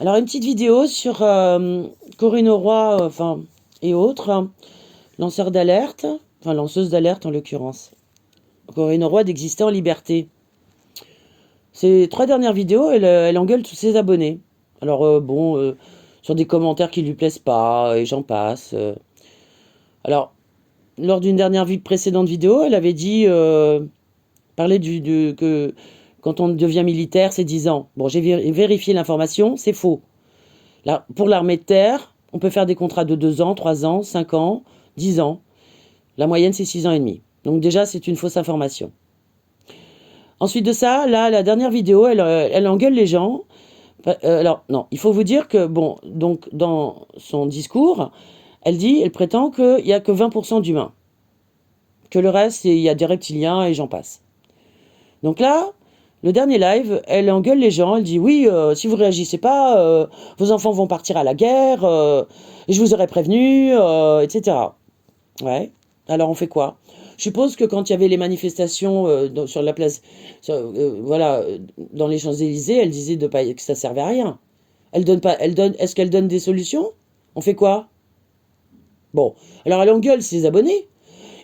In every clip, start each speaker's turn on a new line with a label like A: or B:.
A: Alors, une petite vidéo sur Corinne Auroy, et autres, lanceurs d'alerte, enfin lanceuse d'alerte en l'occurrence. Corinne Auroy d'Exister en liberté. Ces 3 dernières vidéos, elle engueule tous ses abonnés. Alors, sur des commentaires qui lui plaisent pas, et j'en passe. Alors, lors d'une précédente vidéo, elle avait dit, parler que quand on devient militaire, c'est 10 ans. Bon, j'ai vérifié l'information, c'est faux. Là, pour l'armée de terre, on peut faire des contrats de 2 ans, 3 ans, 5 ans, 10 ans. La moyenne, c'est 6 ans et demi. Donc déjà, c'est une fausse information. Ensuite de ça, là, la dernière vidéo, elle engueule les gens. Alors, non, il faut vous dire que, bon, donc, dans son discours, elle prétend qu'il n'y a que 20% d'humains. Que le reste, il y a des reptiliens et j'en passe. Donc là, le dernier live, elle engueule les gens, elle dit oui, si vous réagissez pas, vos enfants vont partir à la guerre, et je vous aurais prévenu, etc. Ouais. Alors on fait quoi? Je suppose que quand il y avait les manifestations sur la place, dans les Champs-Élysées, elle disait de pas, que ça servait à rien. Elle donne pas, est-ce qu'elle donne des solutions? On fait quoi? Bon, alors elle engueule ses abonnés,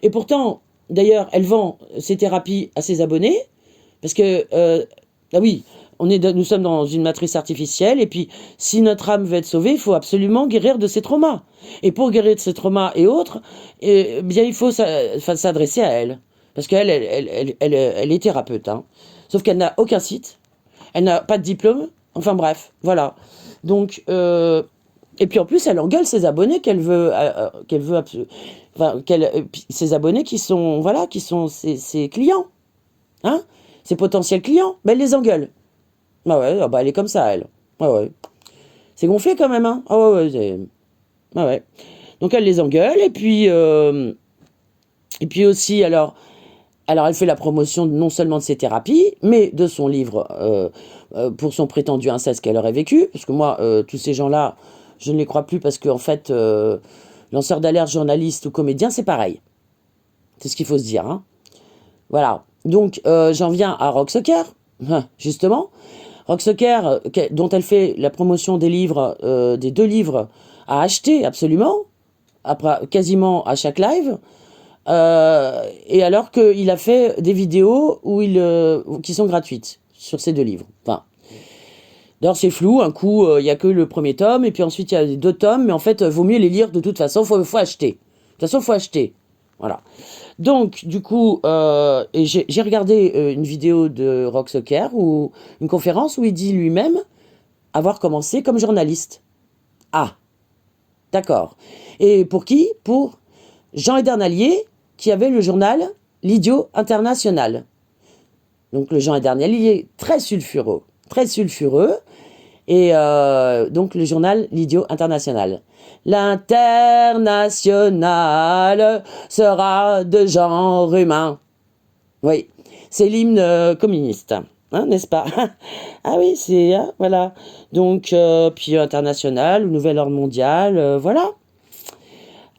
A: et pourtant, d'ailleurs, elle vend ses thérapies à ses abonnés, parce que, ah oui, nous sommes dans une matrice artificielle, et puis si notre âme veut être sauvée, il faut absolument guérir de ses traumas. Et pour guérir de ses traumas et autres, bien il faut s'adresser à elle. Parce qu'elle, elle est thérapeute, hein. Sauf qu'elle n'a aucun site, elle n'a pas de diplôme, enfin bref, voilà. Donc, et puis en plus, elle engueule ses abonnés ses abonnés qui sont, voilà, qui sont ses clients, hein, ses potentiels clients, ben elle les engueule. Ah ouais, ah bah elle est comme ça, elle. Ah ouais. C'est gonflé quand même, hein. Ah ouais, ouais, ah ouais. Donc elle les engueule, et puis aussi, alors elle fait la promotion non seulement de ses thérapies, mais de son livre pour son prétendu inceste qu'elle aurait vécu, parce que moi, tous ces gens-là, je ne les crois plus, parce qu'en fait, lanceur d'alerte, journaliste ou comédien, c'est pareil. C'est ce qu'il faut se dire, hein. Voilà. Donc, j'en viens à Rock Soccer, justement. Rock Soccer, dont elle fait la promotion des livres, des 2 livres à acheter absolument, après, quasiment à chaque live. Et alors qu'il a fait des vidéos qui sont gratuites sur ces 2 livres. Enfin, d'ailleurs, c'est flou. Un coup, il n'y a que le premier tome, et puis ensuite, il y a 2 tomes, mais en fait, vaut mieux les lire de toute façon, faut acheter. De toute façon, faut acheter. Voilà. Donc, du coup, et j'ai regardé une vidéo de Rock Soccer, ou une conférence où il dit lui-même avoir commencé comme journaliste. Ah, d'accord. Et pour qui? Pour Jean Edernalier, qui avait le journal L'Idiot International. Donc le Jean Edernalier, très sulfureux, et donc le journal L'Idiot International. L'international sera de genre humain. Oui, c'est l'hymne communiste, hein, n'est-ce pas? Ah oui, c'est, hein, voilà. Donc, puis international, nouvel ordre mondial, voilà.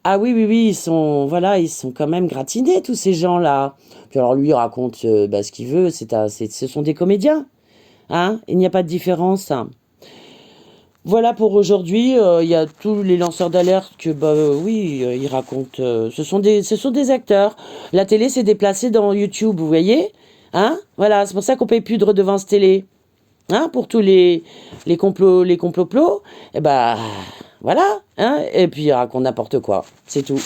A: Ah oui, oui, oui, voilà, ils sont quand même gratinés, tous ces gens-là. Puis alors lui, il raconte ce qu'il veut, ce sont des comédiens, hein, il n'y a pas de différence. Voilà pour aujourd'hui. Il y a tous les lanceurs d'alerte que, oui, ils racontent. Ce sont des acteurs. La télé s'est déplacée dans YouTube, vous voyez, hein? Voilà, c'est pour ça qu'on paye plus de redevance télé, hein? Pour tous les complots, plots. Et voilà, hein? Et puis ils racontent n'importe quoi. C'est tout.